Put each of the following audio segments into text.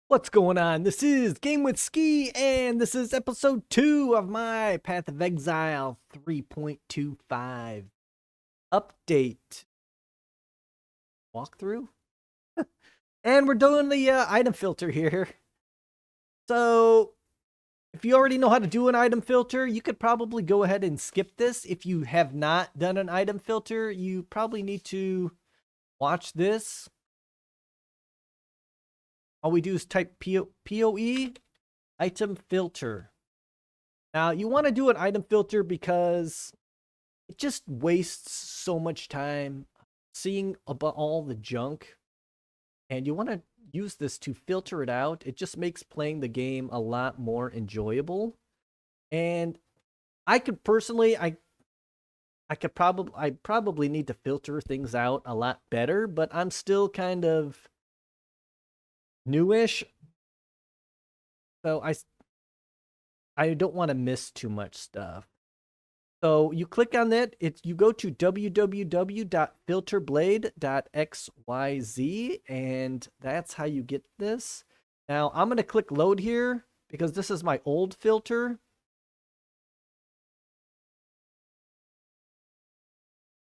What's going on? This is GameWithSki, and this is episode 2 of my Path of Exile 3.25 update walkthrough. And we're doing the item filter here. So, if you already know how to do an item filter, you could probably go ahead and skip this. If you have not done an item filter, you probably need to watch this. All we do is type PoE item filter. Now, you want to do an item filter because it just wastes so much time seeing about all the junk. And you want to use this to filter it out. It just makes playing the game a lot more enjoyable. And I could personally, I probably need to filter things out a lot better, but I'm still kind of newish, so I don't want to miss too much stuff. So you click on it, you go to www.filterblade.xyz, and that's how you get this. Now I'm going to click load here because this is my old filter.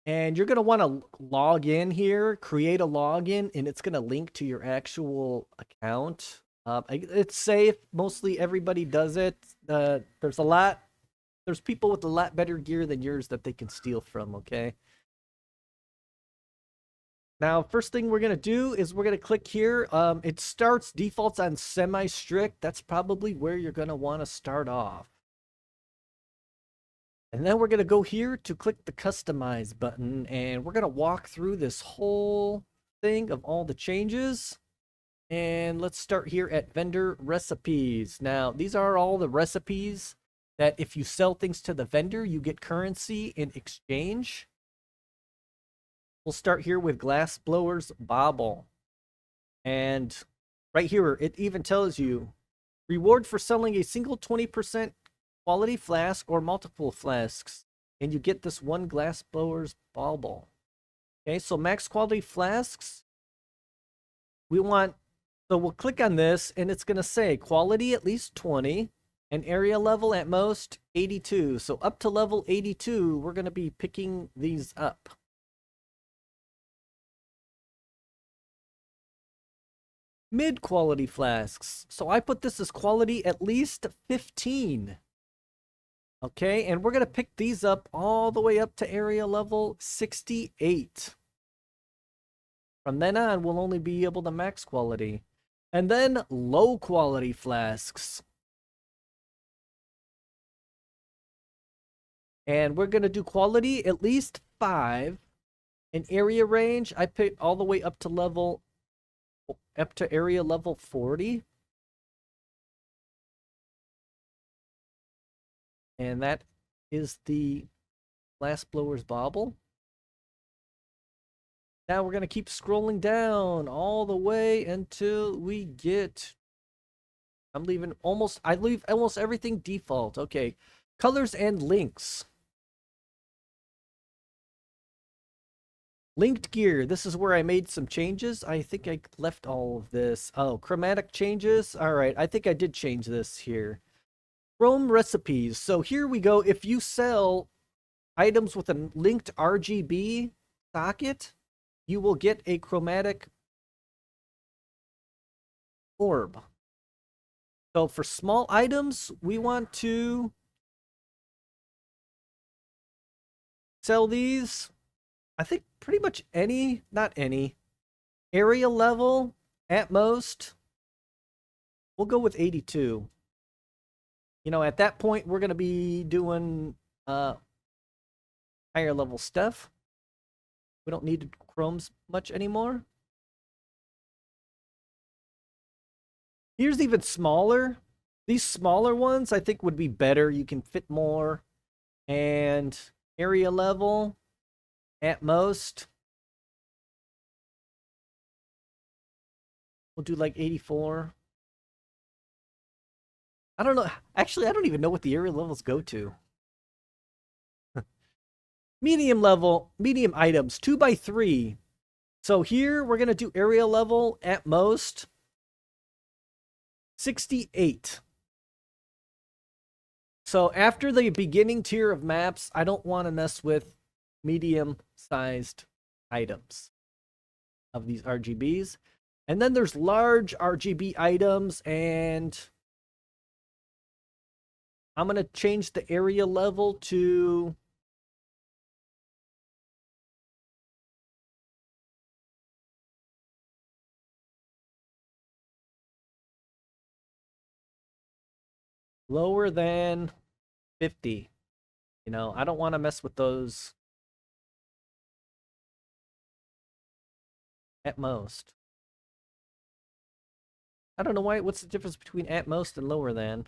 And you're going to want to log in here, create a login, and it's going to link to your actual account. It's safe. Mostly everybody does it. There's people with a lot better gear than yours that they can steal from, okay? Now, first thing we're going to do is we're going to click here. It defaults on semi-strict. That's probably where you're going to want to start off. And then we're going to go here to click the customize button, and we're going to walk through this whole thing of all the changes. And let's start here at vendor recipes. Now, these are all the recipes that if you sell things to the vendor, you get currency in exchange. We'll start here with glass blowers bauble. And right here, it even tells you reward for selling a single 20% quality flask or multiple flasks, and you get this one glass blower's bauble. Okay, so max quality flasks. So we'll click on this, and it's going to say quality at least 20, and area level at most 82. So up to level 82, we're going to be picking these up. Mid-quality flasks. So I put this as quality at least 15. Okay, and we're going to pick these up all the way up to area level 68. From then on, we'll only be able to max quality. And then low quality flasks. And we're going to do quality at least 5. And area range, I picked all the way up to area level 40. And that is the glass blower's bauble. Now we're going to keep scrolling down all the way until we get... I leave almost everything default. Okay. Colors and links. Linked gear. This is where I made some changes. I think I left all of this. Oh, chromatic changes. All right. I think I did change this here. Chrome recipes. So here we go. If you sell items with a linked RGB socket, you will get a chromatic orb. So for small items, we want to sell these. I think pretty much not any, area level at most. We'll go with 82. You know, at that point, we're going to be doing higher level stuff. We don't need chromes much anymore. Here's even smaller. These smaller ones, I think, would be better. You can fit more. And area level at most. We'll do like 84. I don't know. Actually, I don't even know what the area levels go to. Medium items, 2x3. So here we're going to do area level at most. 68. So after the beginning tier of maps, I don't want to mess with medium-sized items of these RGBs. And then there's large RGB items, and I'm going to change the area level to lower than 50. You know, I don't want to mess with those at most. I don't know why. What's the difference between at most and lower than?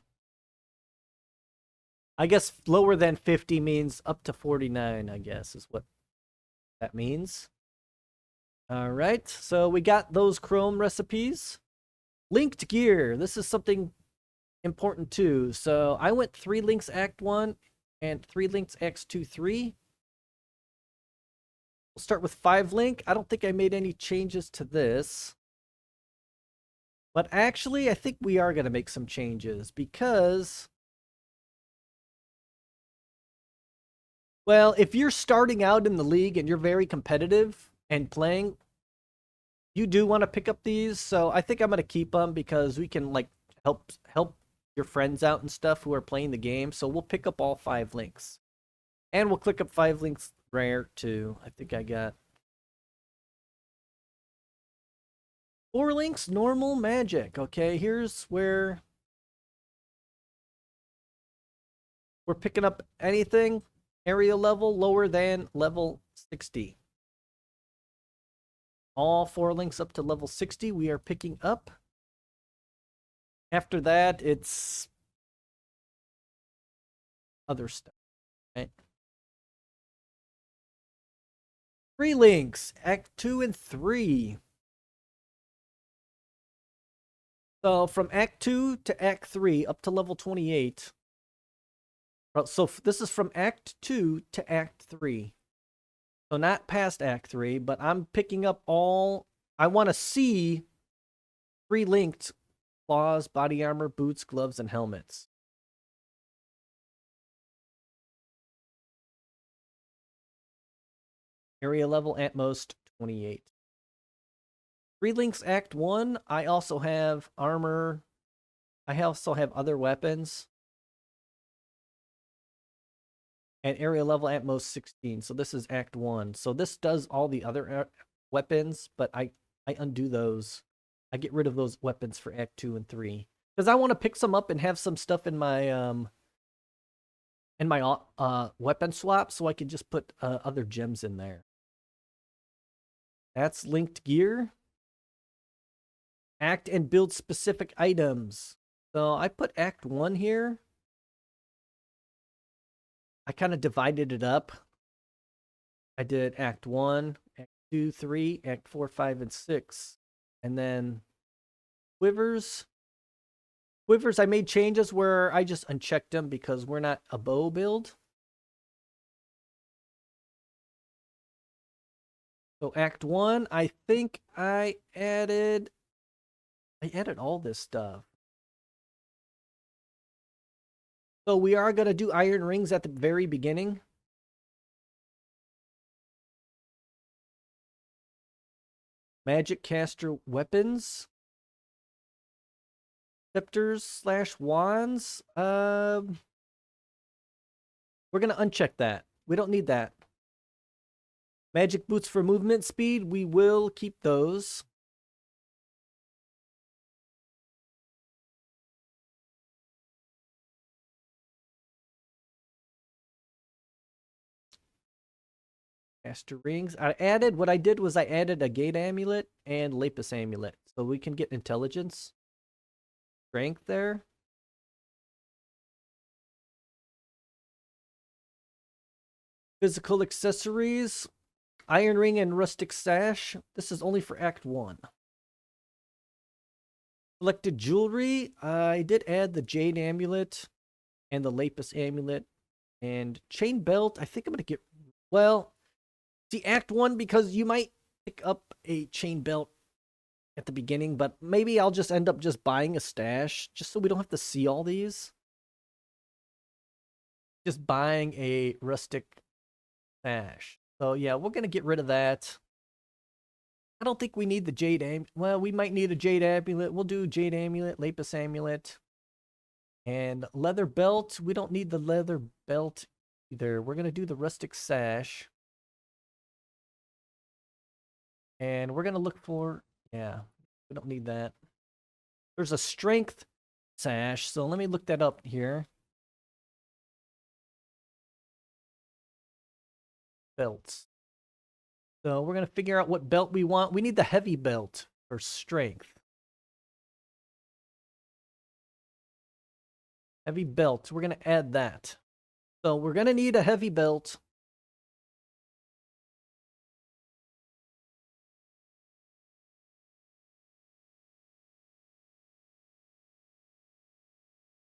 I guess lower than 50 means up to 49, I guess, is what that means. All right, so we got those Chrome recipes. Linked gear. This is something important too. So I went 3 links Act 1 and 3 links Acts 2, 3. We'll start with 5 link. I don't think I made any changes to this. But actually, I think we are going to make some changes because, well, if you're starting out in the league and you're very competitive and playing, you do want to pick up these. So I think I'm going to keep them because we can like help your friends out and stuff who are playing the game. So we'll pick up all 5 links. And we'll click up 5 links rare too. I think I got 4 links normal magic. Okay, here's where we're picking up anything area level lower than level 60. All 4 links up to level 60 we are picking up. After that, it's other stuff, right? 3 links, Act 2 and 3. So from Act 2 to Act 3 up to level 28. So this is from Act 2 to Act 3. So not past Act 3, but I'm picking up all... I want to see 3 linked claws, body armor, boots, gloves, and helmets. Area level at most 28. 3 links Act 1. I also have armor. I also have other weapons. And area level at most 16. So this is Act 1. So this does all the other weapons, but I undo those. I get rid of those weapons for Act 2 and 3. Because I want to pick some up and have some stuff in my weapon swap, so I can just put other gems in there. That's linked gear. Act and build specific items. So I put Act 1 here. I kind of divided it up. I did Act 1, Act 2, 3, Act 4, 5, and 6. And then quivers. Quivers, I made changes where I just unchecked them because we're not a bow build. So Act 1, I think I added all this stuff. So we are going to do iron rings at the very beginning. Magic caster weapons. Scepters / wands. We're going to uncheck that. We don't need that. Magic boots for movement speed. We will keep those. Caster rings. What I did was I added a gate amulet and lapis amulet. So we can get intelligence. Strength there. Physical accessories. Iron ring and rustic sash. This is only for Act 1. Selected jewelry. I did add the jade amulet and the lapis amulet. And chain belt. I think I'm going to get... Well... See, Act 1, because you might pick up a chain belt at the beginning, but maybe I'll just end up just buying a stash just so we don't have to see all these. Just buying a rustic stash. So yeah, we're gonna get rid of that. I don't think we need the jade amulet. Well, we might need a jade amulet. We'll do jade amulet, lapis amulet, and leather belt. We don't need the leather belt either. We're gonna do the rustic sash, and we're gonna look for, yeah, we don't need that. There's a strength sash, so let me look that up here. Belts. So we're gonna figure out what belt we want. We need the heavy belt for strength. Heavy belt. We're gonna add that. So we're gonna need a heavy belt.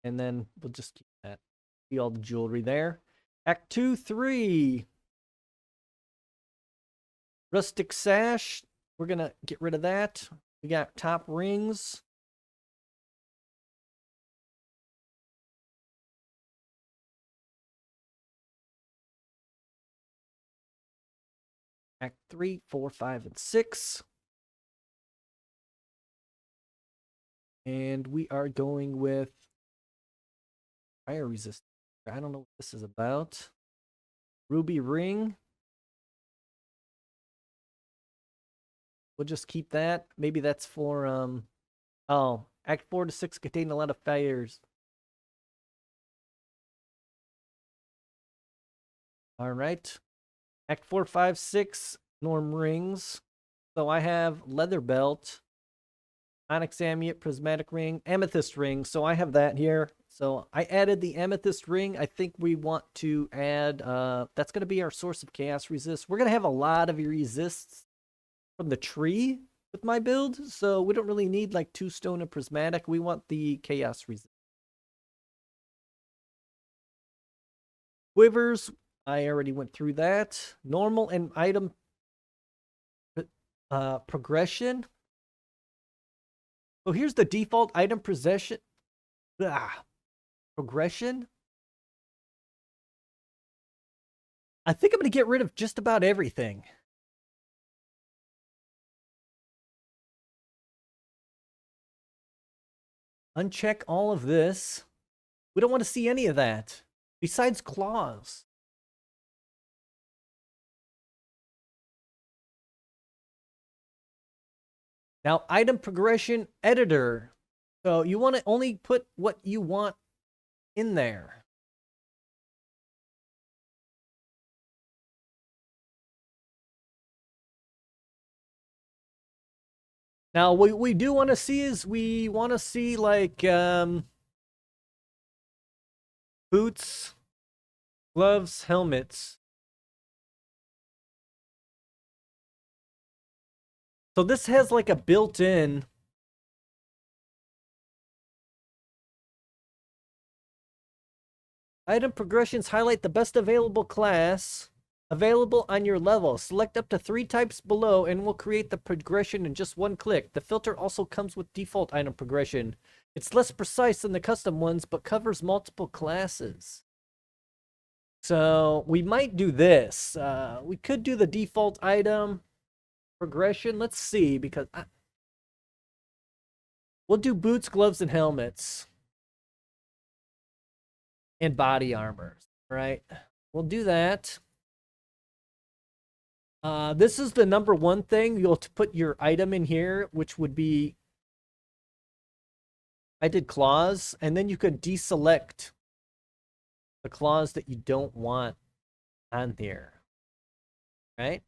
And then we'll just keep that. See all the jewelry there. Act 2, 3. Rustic sash. We're gonna get rid of that. We got top rings. Act 3, 4, 5, and 6. And we are going with fire resistance. I don't know what this is about. Ruby ring. We'll just keep that. Maybe that's for oh, Act 4 to 6 contain a lot of fires. All right. Act 4, 5, 6 norm rings. So I have leather belt, onyx amulet, prismatic ring, amethyst ring. So I have that here. So I added the amethyst ring. I think we want to add, that's going to be our source of chaos resist. We're going to have a lot of resists from the tree with my build. So we don't really need like 2 stone and prismatic. We want the chaos resist. Quivers, I already went through that. Normal and item progression. So here's the default item possession. Progression. I think I'm going to get rid of just about everything. Uncheck all of this. We don't want to see any of that. Besides claws. Now, item progression editor. So you want to only put what you want in there. Now, what we do want to see is we want to see like boots, gloves, helmets. So this has like a built-in item progressions highlight the best available class available on your level. Select up to 3 types below and we'll create the progression in just 1 click. The filter also comes with default item progression. It's less precise than the custom ones, but covers multiple classes. So we might do this. We could do the default item progression. Let's see, because we'll do boots, gloves, and helmets. And body armor, right? We'll do that. This is the number 1 thing. You'll put your item in here, which would be, I did claws, and then you could deselect the claws that you don't want on there, right?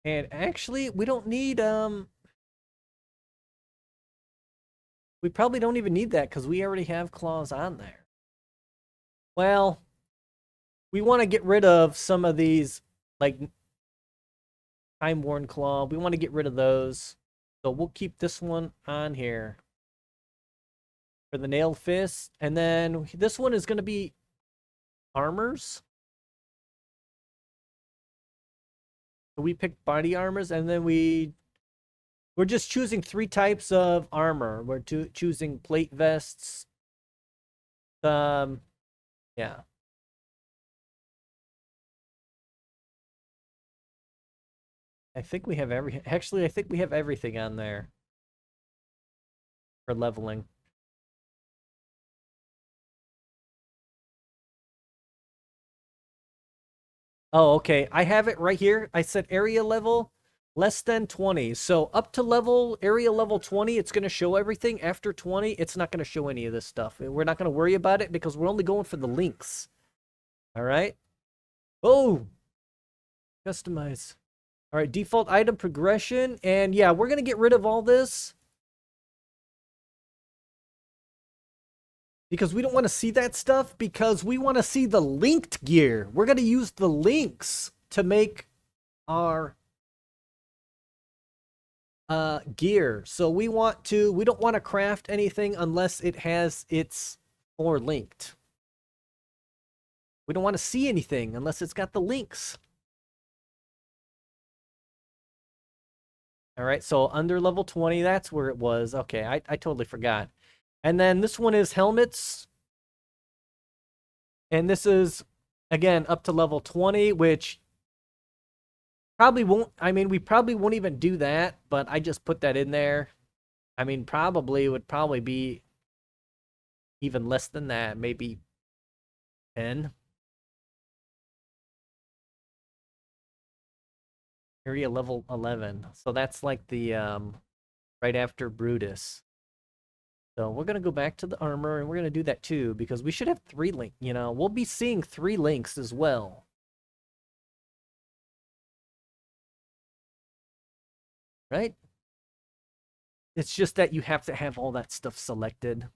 And actually, we don't need, we probably don't even need that because we already have claws on there. Well, we want to get rid of some of these, like Time Worn Claw. We want to get rid of those. So we'll keep this one on here for the Nailed Fist. And then this one is going to be armors. So we picked body armors, and then we're just choosing 3 types of armor. We're choosing plate vests. Yeah. I think we have actually, I think we have everything on there for leveling. Oh, okay. I have it right here. I said area level less than 20. So up to area level 20, it's going to show everything. After 20, it's not going to show any of this stuff. We're not going to worry about it because we're only going for the links. All right. Oh, customize. All right, default item progression. And yeah, we're going to get rid of all this because we don't want to see that stuff, because we want to see the linked gear. We're going to use the links to make our gear. So we don't want to craft anything unless it has its 4 linked. We don't want to see anything unless it's got the links. All right, so under level 20, that's where it was. Okay, I totally forgot. And then this one is helmets. And this is, again, up to level 20, which probably won't, I mean, we probably won't even do that, but I just put that in there. I mean, probably would probably be even less than that, maybe 10. Area level 11. So that's like the, right after Brutus. So we're going to go back to the armor, and we're going to do that too, because we should have 3 links, we'll be seeing 3 links as well. Right? It's just that you have to have all that stuff selected.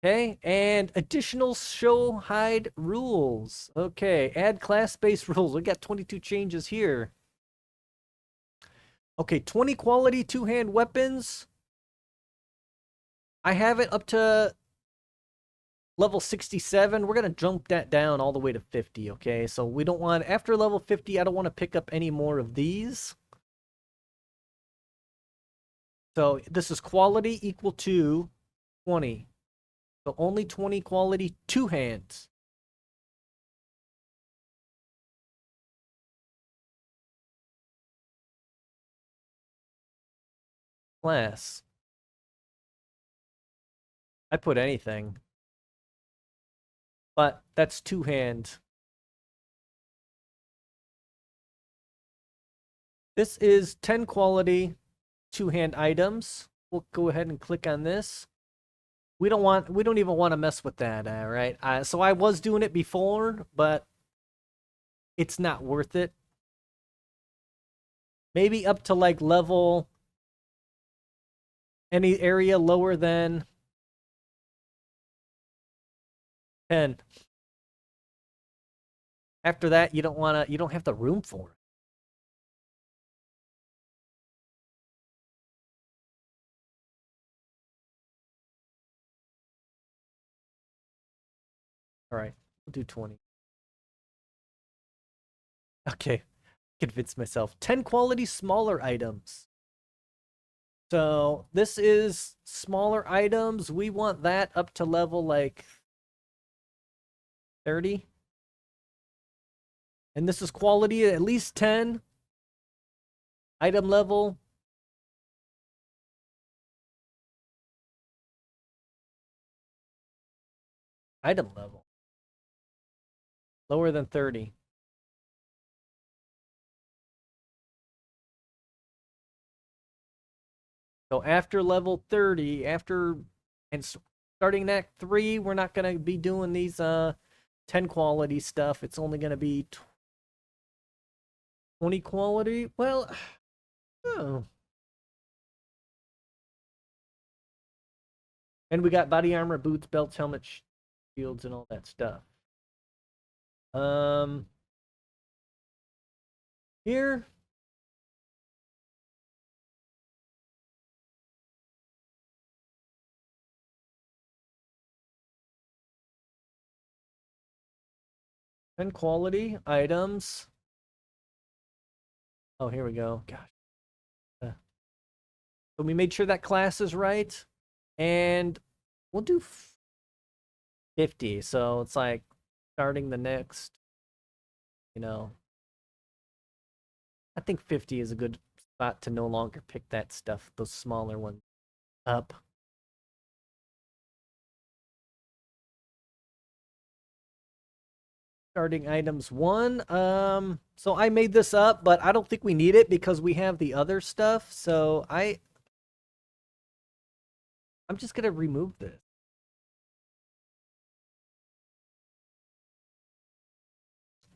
Okay, and additional show hide rules. Okay, add class-based rules. We got 22 changes here. Okay, 20 quality 2-hand weapons. I have it up to level 67. We're going to jump that down all the way to 50, okay? So we don't want, after level 50, I don't want to pick up any more of these. So this is quality equal to 20. So only 20 quality 2 hands. Class. I put anything. But that's 2 hand. This is 10 quality 2-hand items. We'll go ahead and click on this. We don't even want to mess with that, right? So I was doing it before, but it's not worth it. Maybe up to like level, any area lower than 10. After that, you don't have the room for it. All right, we'll do 20. Okay, convince myself. 10 quality smaller items. So this is smaller items. We want that up to level like 30. And this is quality at least 10. Item level. Item level. Lower than 30. So after level 30, and starting that 3, we're not going to be doing these 10 quality stuff. It's only going to be 20 quality. Well, oh. And we got body armor, boots, belts, helmets, Fields and all that stuff. Um, here. And quality items. Oh, here we go. Gosh. So we made sure that class is right. And we'll do 50. So it's like starting the next, you know, I think 50 is a good spot to no longer pick that stuff, those smaller ones, up. Starting items 1. So I made this up, but I don't think we need it because we have the other stuff. So I'm just gonna remove this.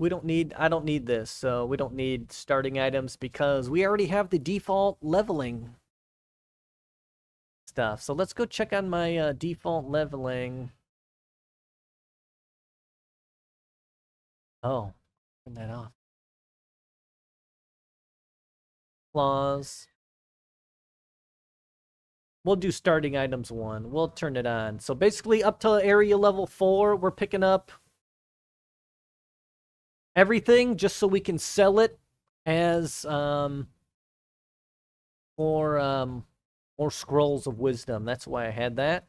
I don't need this, so we don't need starting items because we already have the default leveling stuff. So let's go check on my default leveling. Oh, turn that off. Flaws. We'll do starting items 1. We'll turn it on. So basically up to area level 4, we're picking up everything just so we can sell it as more scrolls of wisdom. That's why I had that.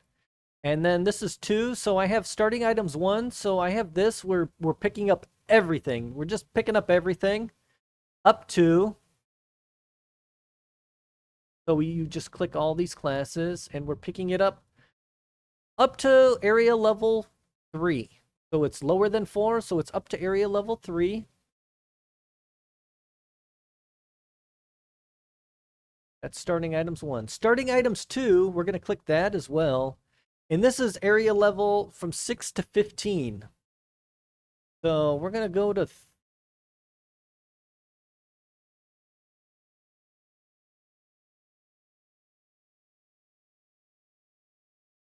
And then this is 2, so I have starting items 1. So I have this. We're picking up everything. We're just picking up everything up to. So you just click all these classes, and we're picking it up to area level 3. So it's lower than 4, so it's up to area level 3. That's starting items 1. Starting items 2, we're going to click that as well. And this is area level from 6 to 15. So we're going to go to...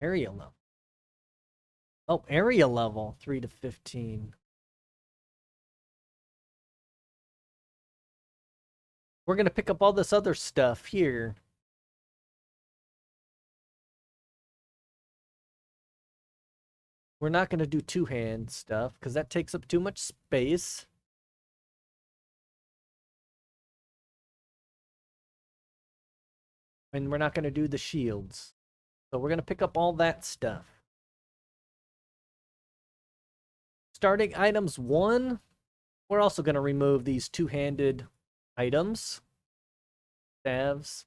area level. Oh, area level 3 to 15. We're going to pick up all this other stuff here. We're not going to do two-hand stuff because that takes up too much space. And we're not going to do the shields. So we're going to pick up all that stuff. Starting items 1, we're also going to remove these two-handed items. Staves.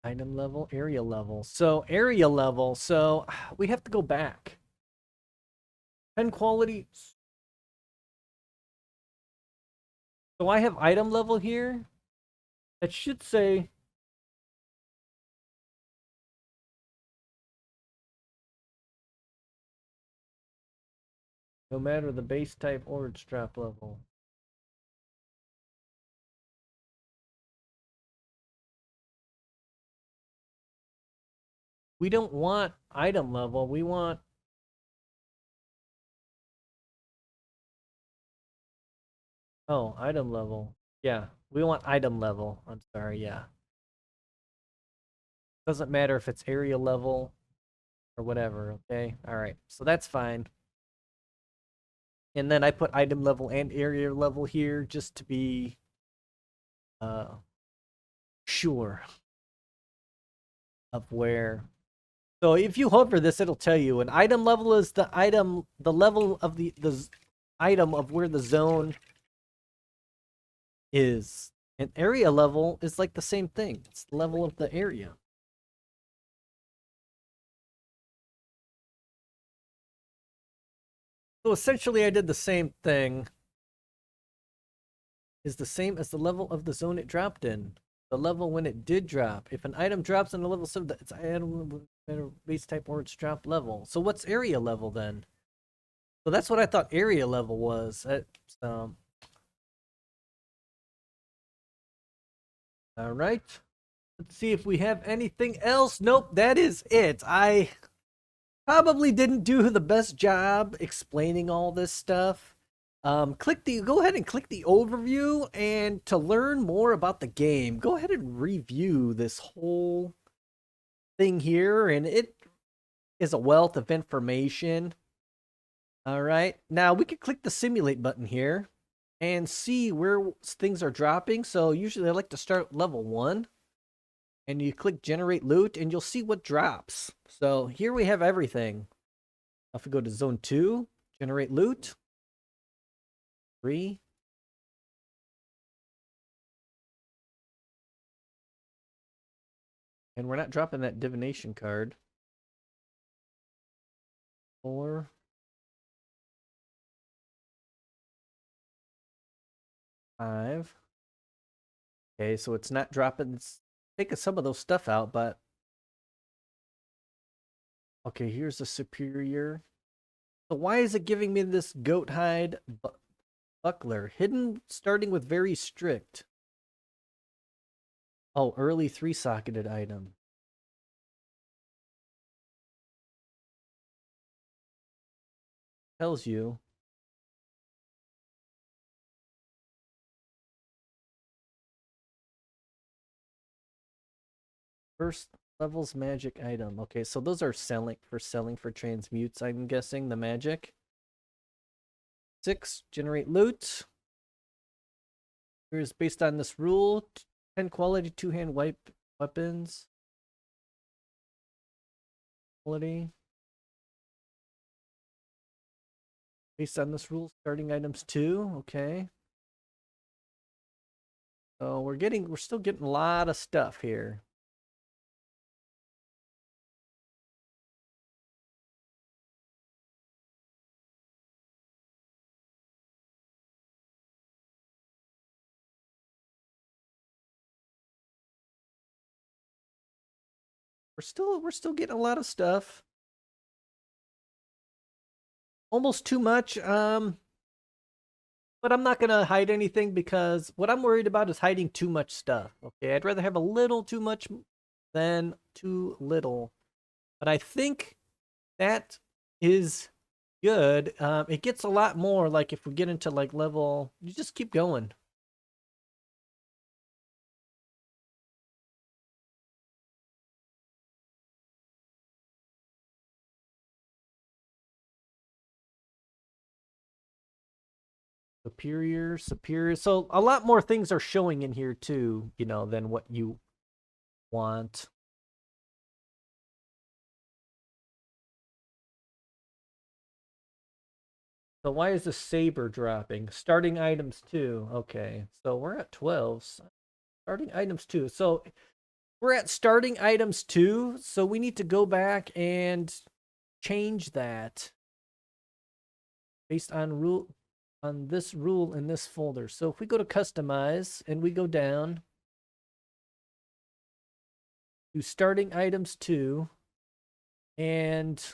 Item level, area level. So area level, so we have to go back. 10 quality. So I have item level here. That should say no matter the base type or its strap level. We don't want item level. We want... oh, item level. Yeah, we want item level. I'm sorry, yeah. Doesn't matter if it's area level or whatever, okay? All right, so that's fine. And then I put item level and area level here just to be sure of where. So if you hover this, it'll tell you an item level is the level of the item of where the zone is. And area level is like the same thing. It's the level of the area. So essentially I did the same thing. Is the same as the level of the zone it dropped in. The level when it did drop. If an item drops in a level 7, it's item base type or its drop level. So what's area level then? So that's what I thought area level was. All right. Let's see if we have anything else. Nope, that is it. I probably didn't do the best job explaining all this stuff. Go ahead and click the overview, and to learn more about the game, go ahead and review this whole thing here, and it is a wealth of information. All right, now we can click the simulate button here and see where things are dropping. So usually I like to start level 1, and you click generate loot, and you'll see what drops. So here we have everything. If we go to zone 2, generate loot, 3, and we're not dropping that divination card. 4, 5. Okay, so it's not dropping. It's taking some of those stuff out, but okay, here's the superior. So why is it giving me this goat hide buckler? Hidden starting with very strict. Oh, early 3-socketed item. Tells you. First levels magic item. Okay, so those are selling for transmutes, I'm guessing, the magic. 6, generate loot. Here's based on this rule. 10 quality 2-hand weapons. Quality. Based on this rule, starting items 2. Okay. So we're still getting a lot of stuff here. We're still getting a lot of stuff. Almost too much. But I'm not gonna hide anything, because what I'm worried about is hiding too much stuff. Okay, I'd rather have a little too much than too little. But I think that is good. It gets a lot more, like if we get into like level, you just keep going. Superior. So a lot more things are showing in here too, than what you want. So why is the saber dropping? Starting items 2. Okay, so we're at 12. Starting items 2. So we're at starting items 2. So we need to go back and change that based on this rule in this folder. So if we go to customize and we go down to starting items 2, and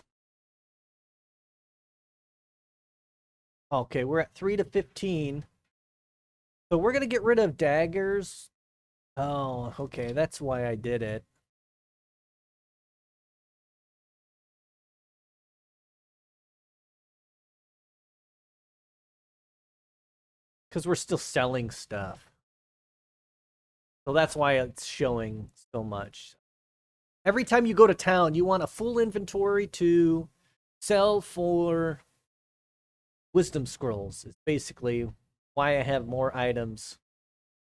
okay, we're at 3 to 15. So we're going to get rid of daggers. Oh, okay, that's why I did it. Because we're still selling stuff. So that's why it's showing so much. Every time you go to town, you want a full inventory to sell for wisdom scrolls. Is basically why I have more items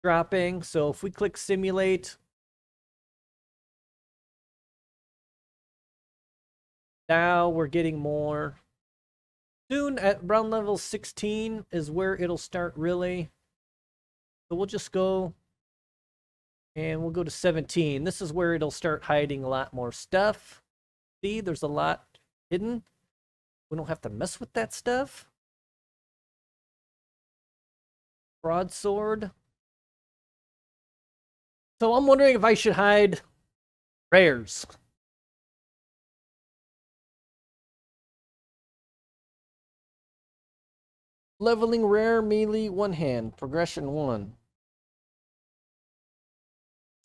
dropping. So if we click simulate, now we're getting more. Soon at around level 16 is where it'll start really. So we'll just go and we'll go to 17. This is where it'll start hiding a lot more stuff. See, there's a lot hidden. We don't have to mess with that stuff. Broadsword. So I'm wondering if I should hide rares. Leveling rare melee 1 hand. Progression 1.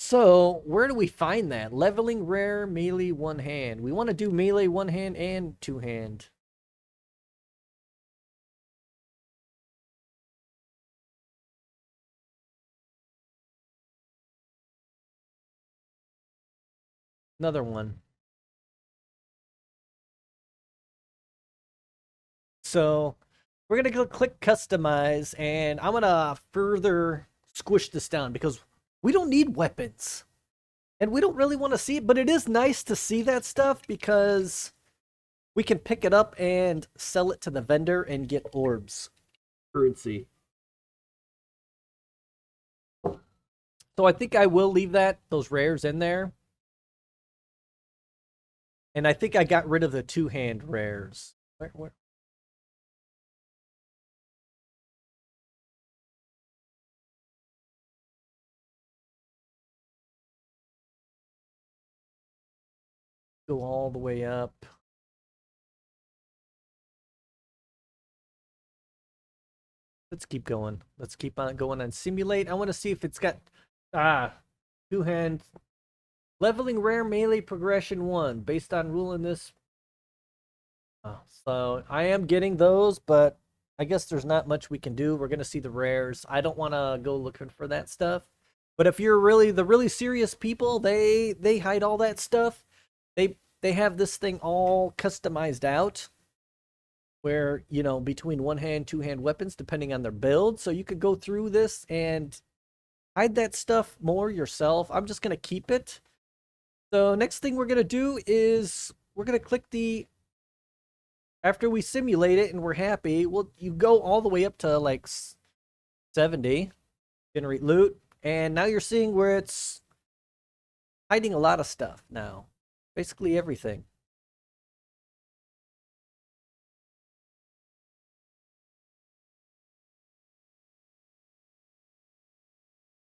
So, where do we find that? Leveling rare melee one hand. We want to do melee one hand and two hand. Another one. So, we're going to go click customize, and I'm going to further squish this down because we don't need weapons. And we don't really want to see it, but it is nice to see that stuff because we can pick it up and sell it to the vendor and get orbs. Currency. So I think I will leave those rares in there. And I think I got rid of the two-hand rares. Where? Go all the way up. Let's keep going. Let's keep on going on simulate. I want to see if it's got two-hand leveling rare melee progression 1 based on rule in this. So I am getting those, but I guess there's not much we can do. We're gonna see the rares. I don't want to go looking for that stuff. But if you're really the really serious people, they hide all that stuff. They have this thing all customized out where, you know, between one hand, two hand weapons, depending on their build. So you could go through this and hide that stuff more yourself. I'm just going to keep it. So next thing we're going to do is we're going to click after we simulate it and we're happy, you go all the way up to like 70, generate loot. And now you're seeing where it's hiding a lot of stuff now. Basically everything.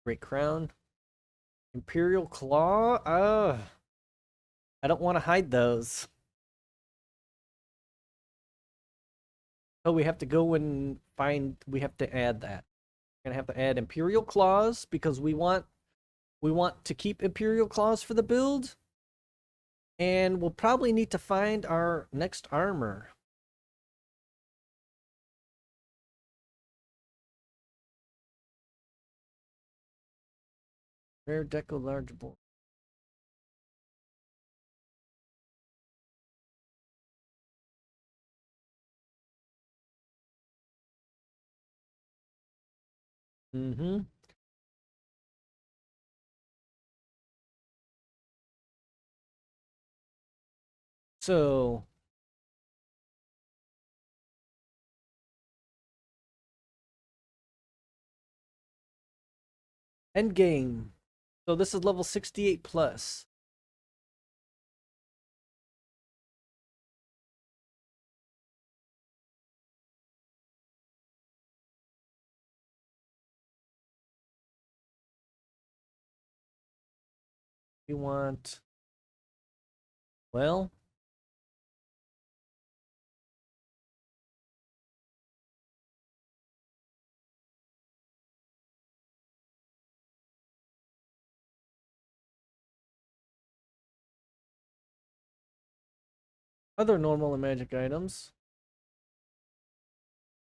Great crown. Imperial claw. I don't want to hide those. Oh, we have to go and we have to add that. We're gonna have to add Imperial claws because we want to keep Imperial claws for the build. And we'll probably need to find our next armor. Rare deco large board. Mm-hmm. So end game. So this is level 68 plus. We want, well, other normal and magic items.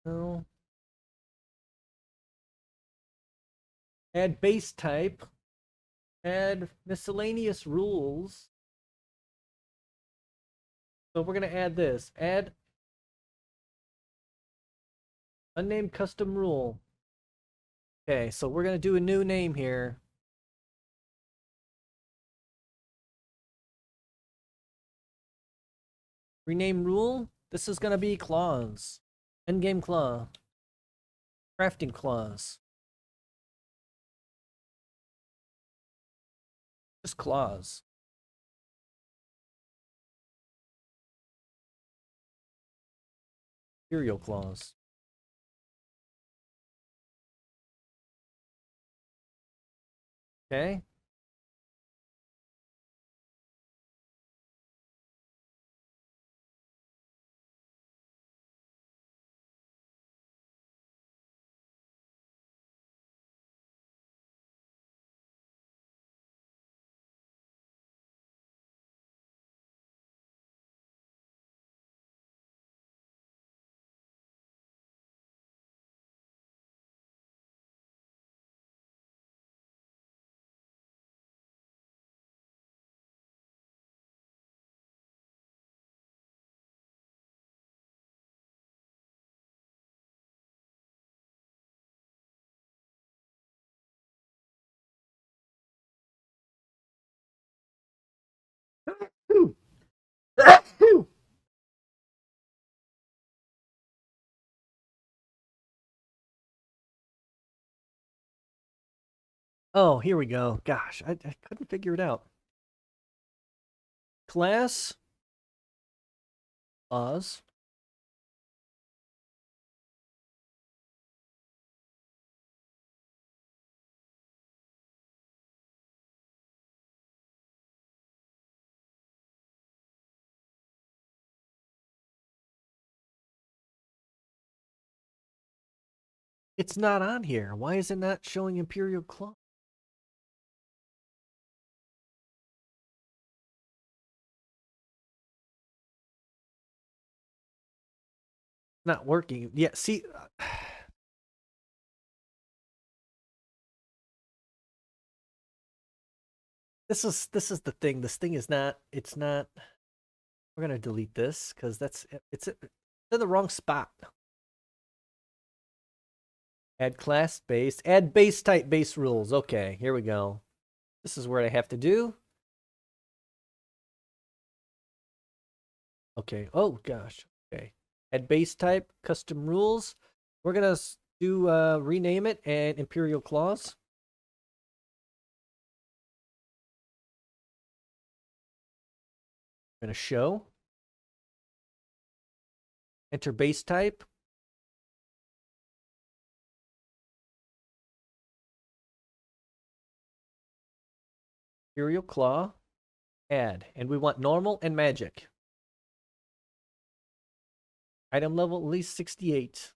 No. Add base type. Add miscellaneous rules. So we're going to add this. Add unnamed custom rule. Okay, so we're going to do a new name here. Rename rule. This is going to be clause. Endgame claw. Crafting clause. Just clause. Imperial clause. Okay. Oh, here we go. Gosh, I couldn't figure it out. Class, Oz. It's not on here. Why is it not showing Imperial Claw? Not working. Yeah, see, this is the thing. This thing is not. It's not. We're gonna delete this because it's in the wrong spot. Add class base. Add base type base rules. Okay, here we go. This is what I have to do. Okay. Oh gosh. Okay. Add base type custom rules. We're gonna do rename it and Imperial Claws. We're gonna show. Enter base type. Imperial Claw. Add. And we want normal and magic. Item level at least 68.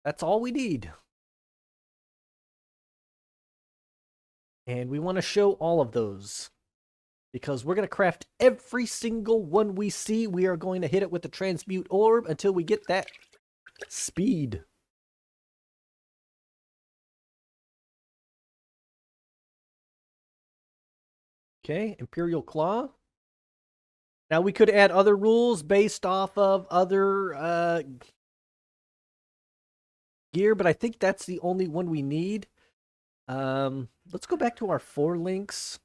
That's all we need. And we want to show all of those because we're going to craft every single one we see. We are going to hit it with the transmute orb until we get that speed. Okay, Imperial Claw. Now we could add other rules based off of other gear, but I think that's the only one we need. Let's go back to our 4 links.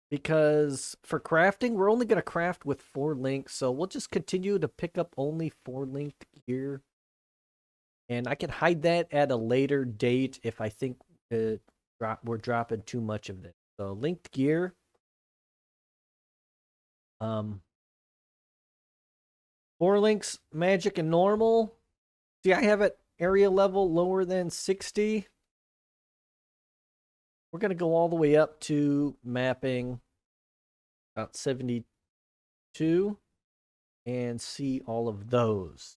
Because for crafting, we're only going to craft with 4 links, so we'll just continue to pick up only 4 linked gear. And I can hide that at a later date if I think we're dropping too much of this. So linked gear. 4 links, magic and normal. See, I have it area level lower than 60. We're going to go all the way up to mapping about 72 and see all of those.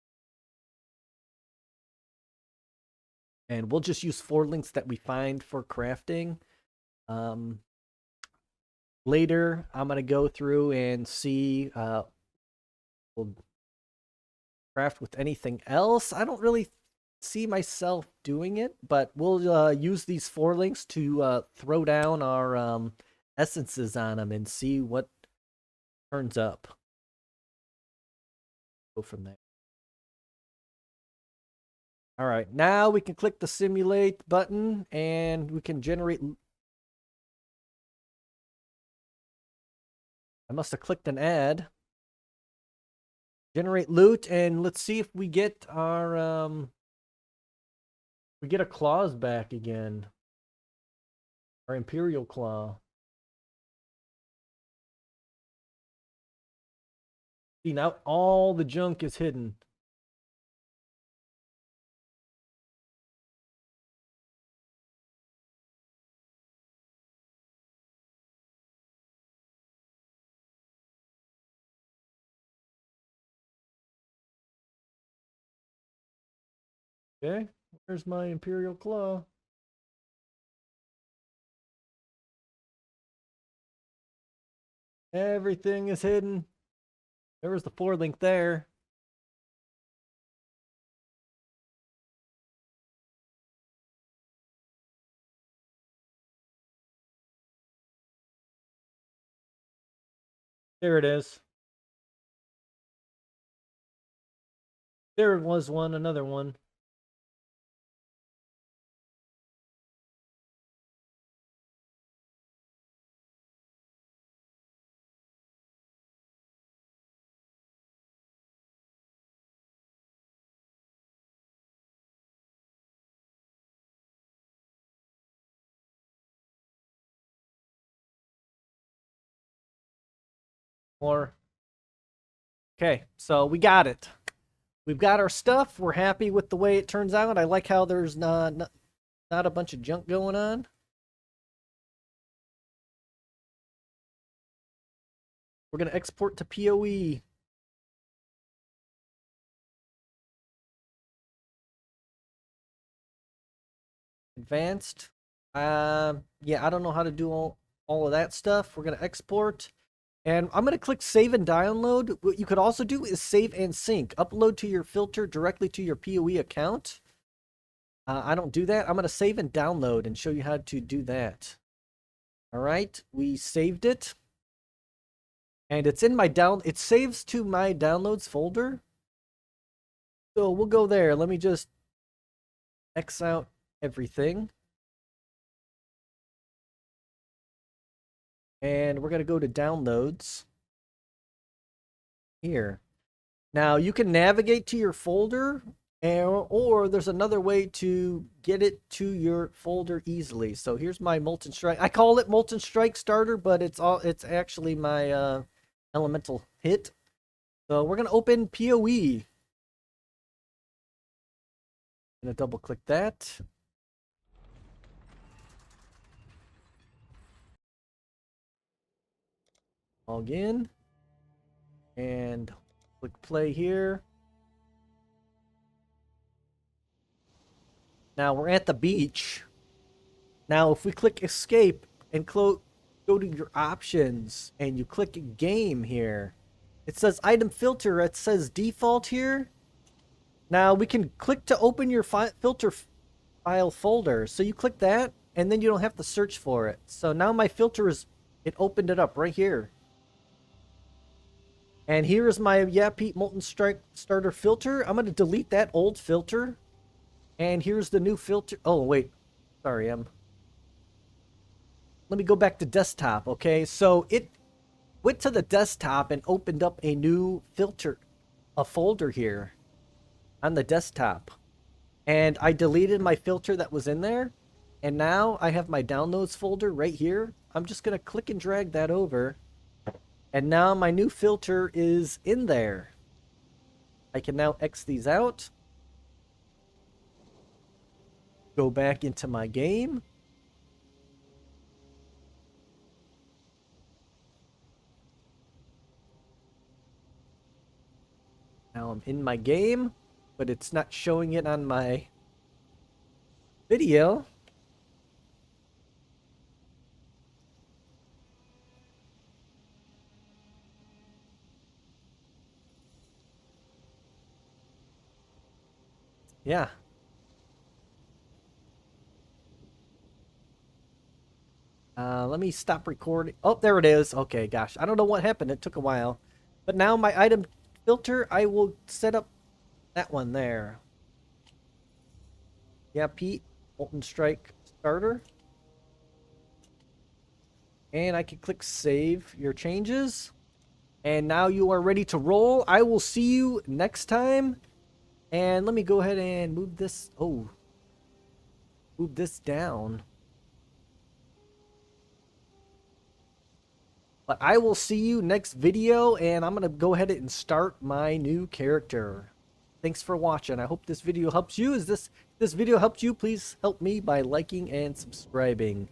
And we'll just use 4 links that we find for crafting. Later, I'm going to go through and see we'll craft with anything else. I don't really see myself doing it, but we'll use these 4 links to throw down our essences on them and see what turns up. Go from there. All right, now we can click the simulate button and we can generate. I must have clicked an ad. Generate loot, and let's see if we get our we get a claws back again. Our Imperial Claw. See, now all the junk is hidden. Okay, where's my Imperial Claw? Everything is hidden. There was the 4 link there. There it is. There was one, another one. Or, okay, so we got it. We've got our stuff. We're happy with the way it turns out. I like how there's not a bunch of junk going on. We're going to export to PoE. Advanced. Yeah, I don't know how to do all of that stuff. We're going to export. And I'm going to click save and download. What you could also do is save and sync. Upload to your filter directly to your PoE account. I don't do that. I'm going to save and download and show you how to do that. All right, we saved it. And it's in my it saves to my downloads folder. So we'll go there. Let me just X out everything. And we're going to go to downloads here. Now you can navigate to your folder, or there's another way to get it to your folder easily. So here's my Molten Strike. I call it Molten Strike Starter, but it's actually my elemental hit. So we're going to open PoE. I'm going to double click that. Log in. And click play here. Now we're at the beach. Now if we click escape and go to your options and you click game here, it says item filter. It says default here. Now we can click to open your filter file folder. So you click that and then you don't have to search for it. So now my filter it opened it up right here. And here is my Pete Molten Strike Starter filter. I'm going to delete that old filter. And here's the new filter. Oh, wait. Sorry, let me go back to desktop, okay? So it went to the desktop and opened up a new filter, a folder here on the desktop. And I deleted my filter that was in there. And now I have my downloads folder right here. I'm just going to click and drag that over. And now my new filter is in there. I can now X these out. Go back into my game. Now I'm in my game, but it's not showing it on my video. Yeah. Let me stop recording. Oh, there it is. Okay, gosh. I don't know what happened. It took a while. But now my item filter, I will set up that one there. Yeah, Pete, Molten Strike Starter. And I can click save your changes. And now you are ready to roll. I will see you next time. And let me go ahead and move this. Oh, move this down. But I will see you next video, and I'm going to go ahead and start my new character. Thanks for watching. I hope this video helps you. If this video helped you, please help me by liking and subscribing.